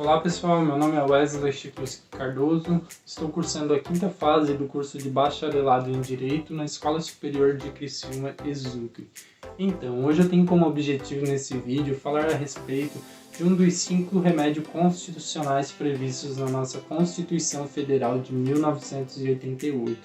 Olá pessoal, meu nome é Wesley Chiclowski Cardoso, estou cursando a 5ª fase do curso de Bacharelado em Direito na Escola Superior de Criciúma, ESUCRE. Então, hoje eu tenho como objetivo nesse vídeo falar a respeito de um dos 5 remédios constitucionais previstos na nossa Constituição Federal de 1988.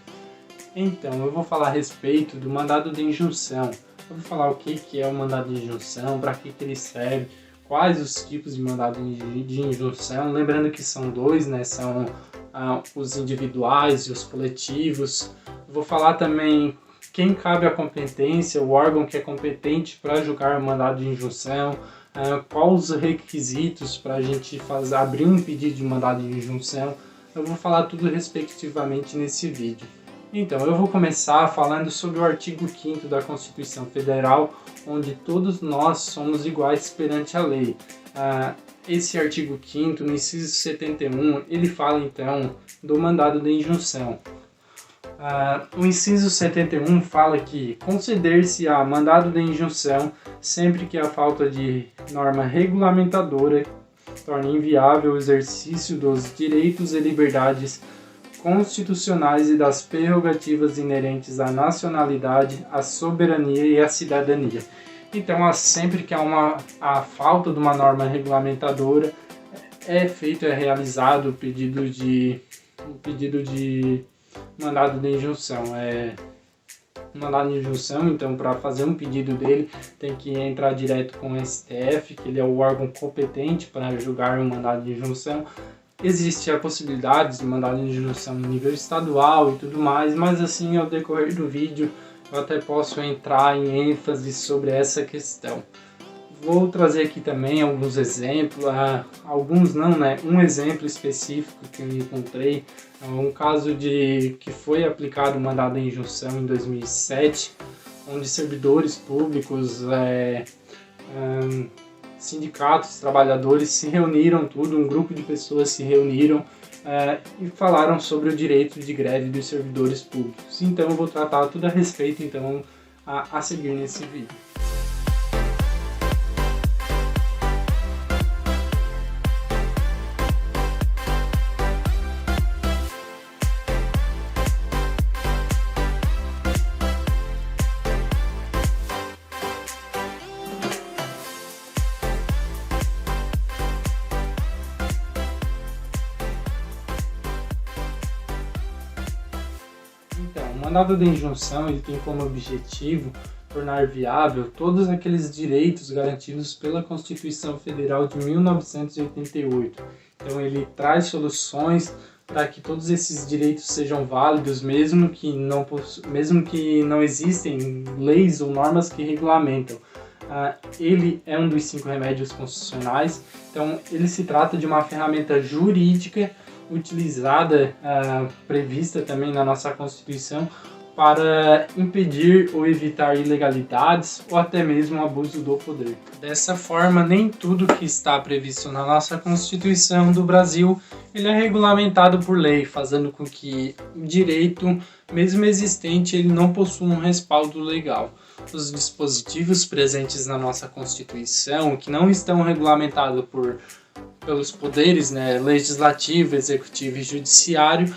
Então, eu vou falar a respeito do mandado de injunção. Eu vou falar o que é o mandado de injunção, para que ele serve, quais os tipos de mandado de injunção, lembrando que são dois, né? São os individuais e os coletivos. Vou falar também quem cabe a competência, o órgão que é competente para julgar o mandado de injunção, quais os requisitos para a gente abrir um pedido de mandado de injunção. Eu vou falar tudo respectivamente nesse vídeo. Então, eu vou começar falando sobre o artigo 5º da Constituição Federal, onde todos nós somos iguais perante a lei. Esse artigo 5º, no inciso 71, ele fala então do mandado de injunção. O inciso 71 fala que conceder-se-á mandado de injunção sempre que a falta de norma regulamentadora torne inviável o exercício dos direitos e liberdades constitucionais e das prerrogativas inerentes à nacionalidade, à soberania e à cidadania. Então, sempre que há a falta de uma norma regulamentadora, é realizado o pedido de mandado de injunção. Mandado de injunção, então, para fazer um pedido dele, tem que entrar direto com o STF, que ele é o órgão competente para julgar o mandado de injunção. Existe a possibilidade de mandado de injunção no nível estadual e tudo mais, mas assim, ao decorrer do vídeo, eu até posso entrar em ênfase sobre essa questão. Vou trazer aqui também alguns exemplos, alguns não, né? Um exemplo específico que eu encontrei, um caso que foi aplicado o mandado de injunção em 2007, onde servidores públicos, sindicatos, trabalhadores se reuniram, um grupo de pessoas se reuniram e falaram sobre o direito de greve dos servidores públicos. Então eu vou tratar tudo a respeito então, a seguir nesse vídeo. O mandado de injunção ele tem como objetivo tornar viável todos aqueles direitos garantidos pela Constituição Federal de 1988. Então ele traz soluções para que todos esses direitos sejam válidos, mesmo que não existem leis ou normas que regulamentam. Ele é um dos 5 remédios constitucionais, então ele se trata de uma ferramenta jurídica utilizada, prevista também na nossa Constituição, para impedir ou evitar ilegalidades ou até mesmo abuso do poder. Dessa forma, nem tudo que está previsto na nossa Constituição do Brasil ele é regulamentado por lei, fazendo com que o direito, mesmo existente, ele não possua um respaldo legal. Os dispositivos presentes na nossa Constituição, que não estão regulamentados pelos poderes, né, legislativo, executivo e judiciário,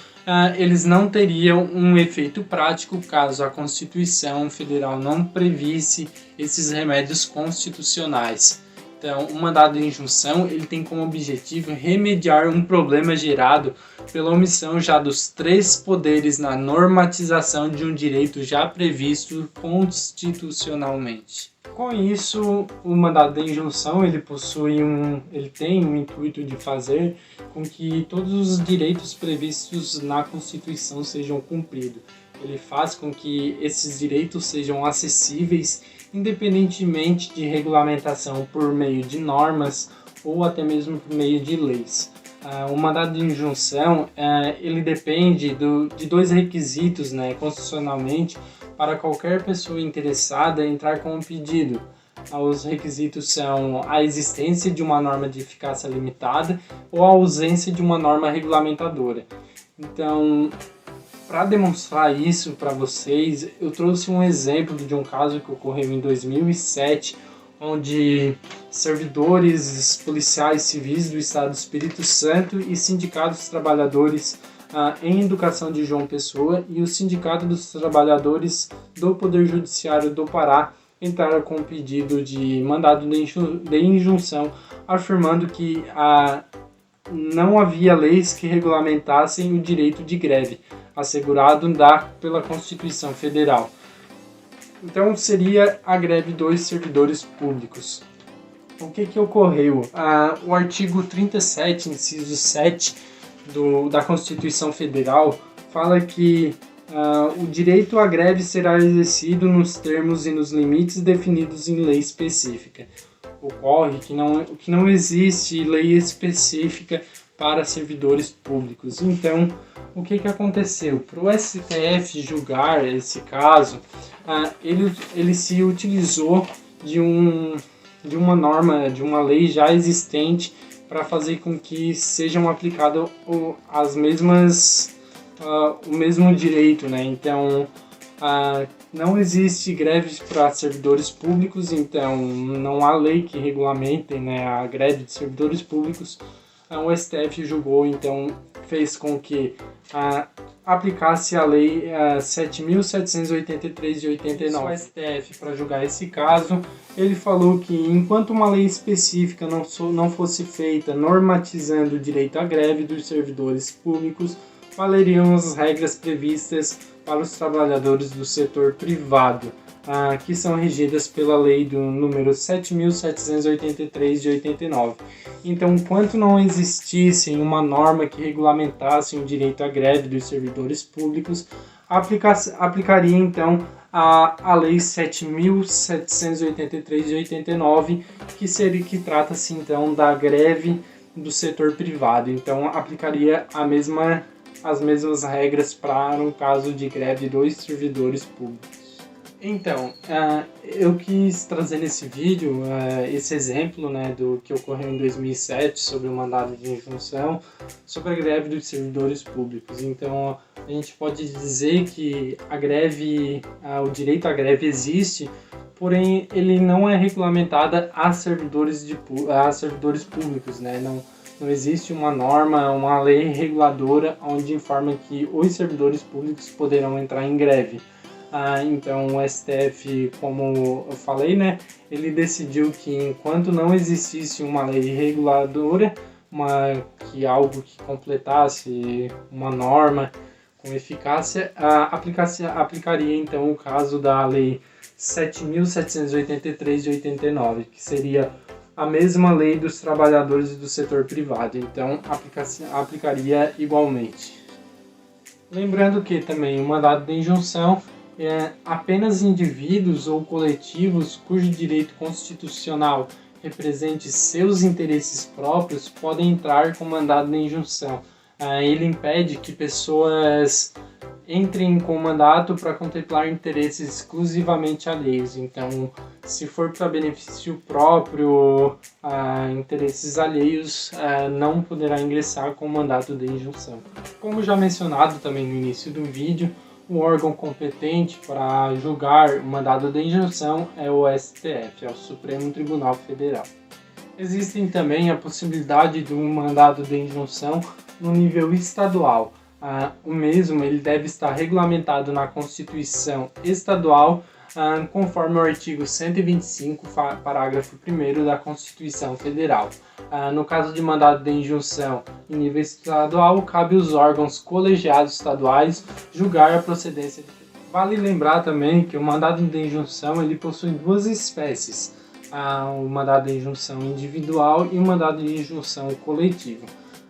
eles não teriam um efeito prático caso a Constituição Federal não previsse esses remédios constitucionais. Então, o mandado de injunção ele tem como objetivo remediar um problema gerado pela omissão já dos 3 poderes na normatização de um direito já previsto constitucionalmente. Com isso, o mandado de injunção ele tem o intuito de fazer com que todos os direitos previstos na Constituição sejam cumpridos. Ele faz com que esses direitos sejam acessíveis, independentemente de regulamentação por meio de normas ou até mesmo por meio de leis. O mandado de injunção ele depende de 2 requisitos, né, constitucionalmente, para qualquer pessoa interessada entrar com um pedido. Os requisitos são a existência de uma norma de eficácia limitada ou a ausência de uma norma regulamentadora. Então, para demonstrar isso para vocês, eu trouxe um exemplo de um caso que ocorreu em 2007, onde servidores policiais civis do Estado do Espírito Santo e Sindicato dos Trabalhadores em Educação de João Pessoa e o Sindicato dos Trabalhadores do Poder Judiciário do Pará entraram com um pedido de mandado de injunção, afirmando que não havia leis que regulamentassem o direito de greve, assegurado pela Constituição Federal. Então seria a greve dos servidores públicos. O que ocorreu? O artigo 37, inciso 7 da Constituição Federal fala que o direito à greve será exercido nos termos e nos limites definidos em lei específica. Ocorre que não existe lei específica para servidores públicos. Então, o que aconteceu? Para o STF julgar esse caso, ele se utilizou de uma norma, de uma lei já existente para fazer com que sejam aplicadas o mesmo direito, né? Então, não existe greves para servidores públicos, então não há lei que regulamente, né, a greve de servidores públicos. O STF julgou, então fez com que aplicasse a lei 7.783 de 89. O STF, para julgar esse caso, ele falou que enquanto uma lei específica não fosse feita normatizando o direito à greve dos servidores públicos, valeriam as regras previstas para os trabalhadores do setor privado, que são regidas pela lei do número 7.783 de 89. Então, enquanto não existisse uma norma que regulamentasse o direito à greve dos servidores públicos, aplicaria então a lei 7.783 de 89, que trata-se então da greve do setor privado. Então, aplicaria as mesmas regras para um caso de greve dos servidores públicos. Então, eu quis trazer nesse vídeo esse exemplo, né, do que ocorreu em 2007 sobre o mandado de injunção sobre a greve dos servidores públicos. Então, a gente pode dizer que a greve, o direito à greve existe, porém ele não é regulamentado a servidores públicos, né? Não existe uma norma, uma lei reguladora onde informa que os servidores públicos poderão entrar em greve. Então o STF, como eu falei, né, ele decidiu que enquanto não existisse uma lei reguladora, algo que completasse uma norma com eficácia, aplicaria então o caso da lei 7.783 de 89, que seria a mesma lei dos trabalhadores do setor privado, então aplicaria igualmente. Lembrando que também o mandado de injunção apenas indivíduos ou coletivos cujo direito constitucional represente seus interesses próprios podem entrar com mandado de injunção. Ele impede que pessoas entrem com mandato para contemplar interesses exclusivamente alheios. Então, se for para benefício próprio, interesses alheios, não poderá ingressar com mandato de injunção. Como já mencionado também no início do vídeo, o órgão competente para julgar o mandado de injunção é o STF, é o Supremo Tribunal Federal. Existem também a possibilidade de um mandado de injunção no nível estadual. O mesmo ele deve estar regulamentado na Constituição Estadual, conforme o artigo 125, parágrafo 1º da Constituição Federal. No caso de mandado de injunção em nível estadual, cabe aos órgãos colegiados estaduais julgar a procedência. Vale lembrar também que o mandado de injunção ele possui duas espécies, o mandado de injunção individual e o mandado de injunção coletivo.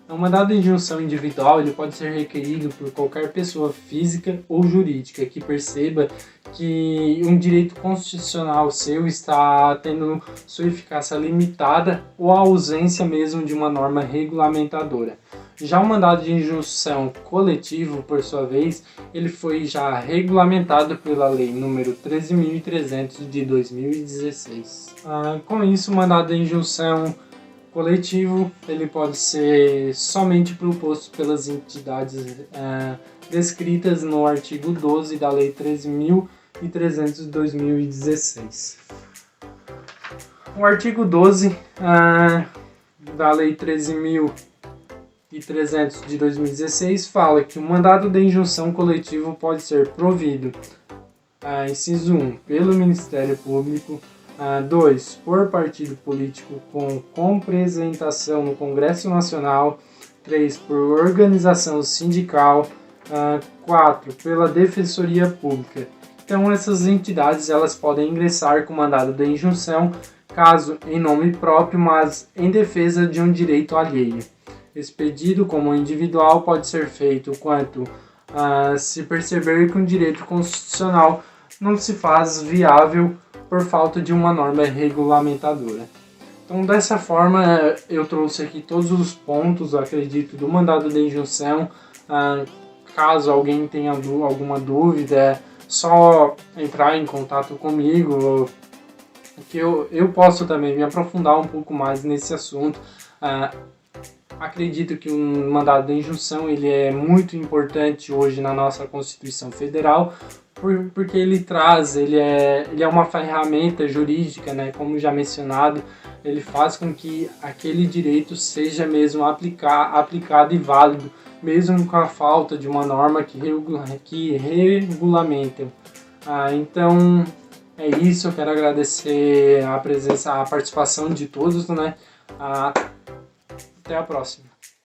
O mandado de injunção individual ele pode ser requerido por qualquer pessoa física ou jurídica que perceba que um direito constitucional seu está tendo sua eficácia limitada ou a ausência mesmo de uma norma regulamentadora. Já o mandado de injunção coletivo, por sua vez, ele foi já regulamentado pela Lei número 13.300 de 2016. Com isso, o mandado de injunção coletivo ele pode ser somente proposto pelas entidades descritas no artigo 12 da Lei 13.300 de 2016. O artigo 12 da Lei 13.300 de 2016 fala que o mandado de injunção coletivo pode ser provido, inciso 1, pelo Ministério Público, 2, por partido político com representação no Congresso Nacional, 3, por organização sindical, 4, pela Defensoria Pública. Então essas entidades elas podem ingressar com mandado de injunção, caso em nome próprio, mas em defesa de um direito alheio. Esse pedido, como individual, pode ser feito quanto se perceber que um direito constitucional não se faz viável por falta de uma norma regulamentadora. Então, dessa forma, eu trouxe aqui todos os pontos, acredito, do mandado de injunção. Caso alguém tenha alguma dúvida, é só entrar em contato comigo, que eu posso também me aprofundar um pouco mais nesse assunto. Acredito que um mandado de injunção ele é muito importante hoje na nossa Constituição Federal, porque ele é uma ferramenta jurídica, né? Como já mencionado, ele faz com que aquele direito seja mesmo aplicado e válido, mesmo com a falta de uma norma que regulamenta. Então é isso, eu quero agradecer a participação de todos, né? Até a próxima.